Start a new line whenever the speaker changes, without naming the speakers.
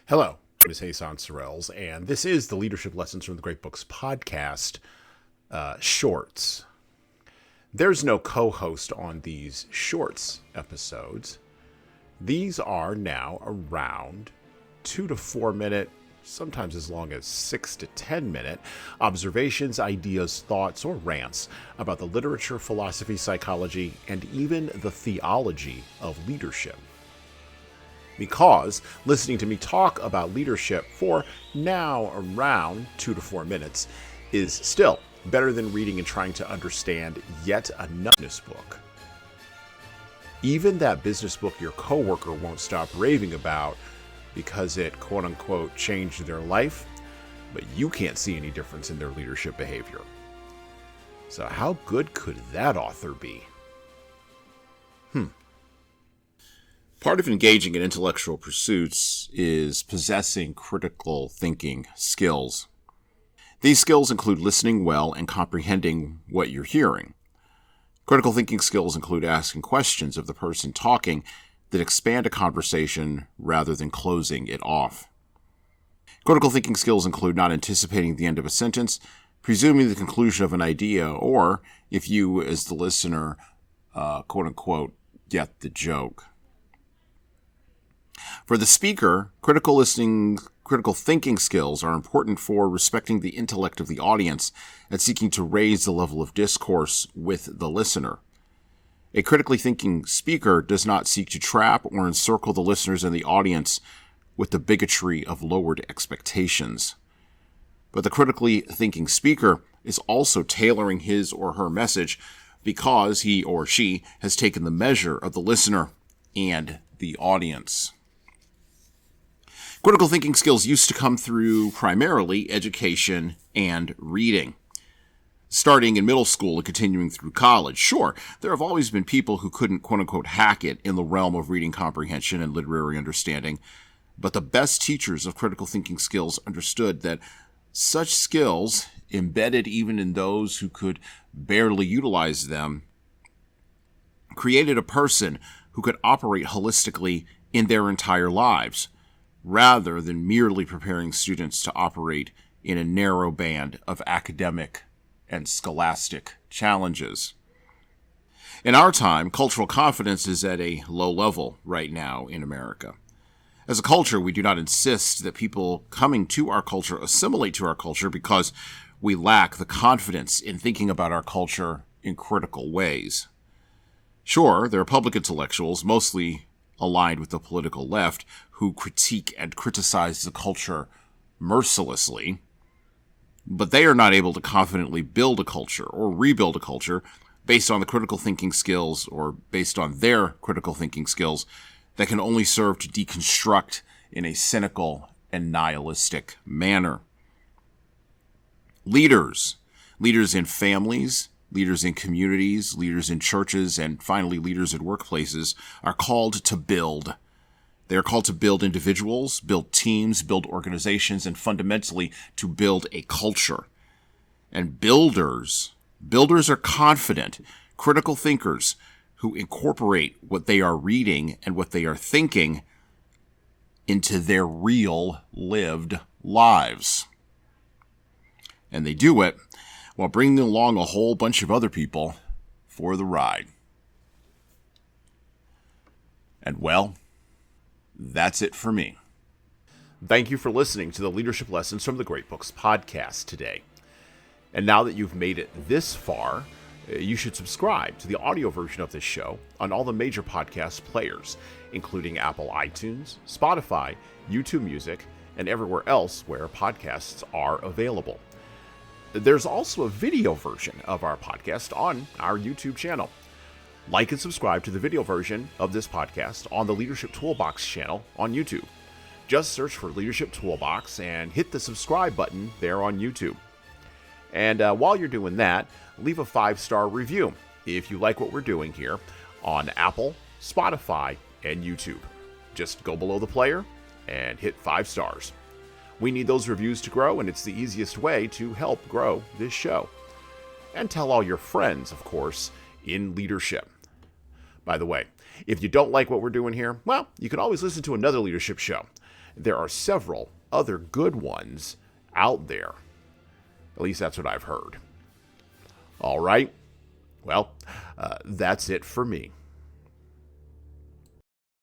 Hello, my name is Hassan Sorrells, and this is the Leadership Lessons from the Great Books podcast shorts. There's no co-host on these shorts episodes. These are now around 2 to 4 minute, sometimes as long as 6 to 10 minute observations, ideas, thoughts, or rants about the literature, philosophy, psychology, and even the theology of leadership. Because listening to me talk about leadership for now around 2 to 4 minutes is still better than reading and trying to understand yet another business book. Even that business book your coworker won't stop raving about because it quote-unquote changed their life, but you can't see any difference in their leadership behavior. So how good could that author be?
Part of engaging in intellectual pursuits is possessing critical thinking skills. These skills include listening well and comprehending what you're hearing. Critical thinking skills include asking questions of the person talking that expand a conversation rather than closing it off. Critical thinking skills include not anticipating the end of a sentence, presuming the conclusion of an idea, or, if you as the listener, quote-unquote, get the joke. For the speaker, critical thinking skills are important for respecting the intellect of the audience and seeking to raise the level of discourse with the listener. A critically thinking speaker does not seek to trap or encircle the listeners and the audience with the bigotry of lowered expectations. But the critically thinking speaker is also tailoring his or her message because he or she has taken the measure of the listener and the audience. Critical thinking skills used to come through primarily education and reading. Starting in middle school and continuing through college, sure, there have always been people who couldn't quote-unquote hack it in the realm of reading comprehension and literary understanding, but the best teachers of critical thinking skills understood that such skills, embedded even in those who could barely utilize them, created a person who could operate holistically in their entire lives, rather than merely preparing students to operate in a narrow band of academic and scholastic challenges. In our time, cultural confidence is at a low level right now in America. As a culture, we do not insist that people coming to our culture assimilate to our culture because we lack the confidence in thinking about our culture in critical ways. Sure, there are public intellectuals, mostly aligned with the political left, who critique and criticize the culture mercilessly, but they are not able to confidently build a culture or rebuild a culture based on the critical thinking skills or based on their critical thinking skills that can only serve to deconstruct in a cynical and nihilistic manner. Leaders in families, leaders in communities, leaders in churches, and finally leaders in workplaces are called to build. They are called to build individuals, build teams, build organizations, and fundamentally to build a culture. And builders are confident, critical thinkers who incorporate what they are reading and what they are thinking into their real lived lives. And they do it while bringing along a whole bunch of other people for the ride. And well, that's it for me.
Thank you for listening to the Leadership Lessons from the Great Books podcast today. And now that you've made it this far, you should subscribe to the audio version of this show on all the major podcast players, including Apple iTunes, Spotify, YouTube Music, and everywhere else where podcasts are available. There's also a video version of our podcast on our YouTube channel. Like and subscribe to the video version of this podcast on the Leadership Toolbox channel on YouTube. Just search for Leadership Toolbox and hit the subscribe button there on YouTube. And while you're doing that, leave a 5-star review if you like what we're doing here on Apple, Spotify, and YouTube. Just go below the player and hit 5 stars. We need those reviews to grow, and it's the easiest way to help grow this show. And tell all your friends, of course, in leadership. By the way, if you don't like what we're doing here, well, you can always listen to another leadership show. there are several other good ones out there. At least that's what I've heard. All right. Well, that's it for me.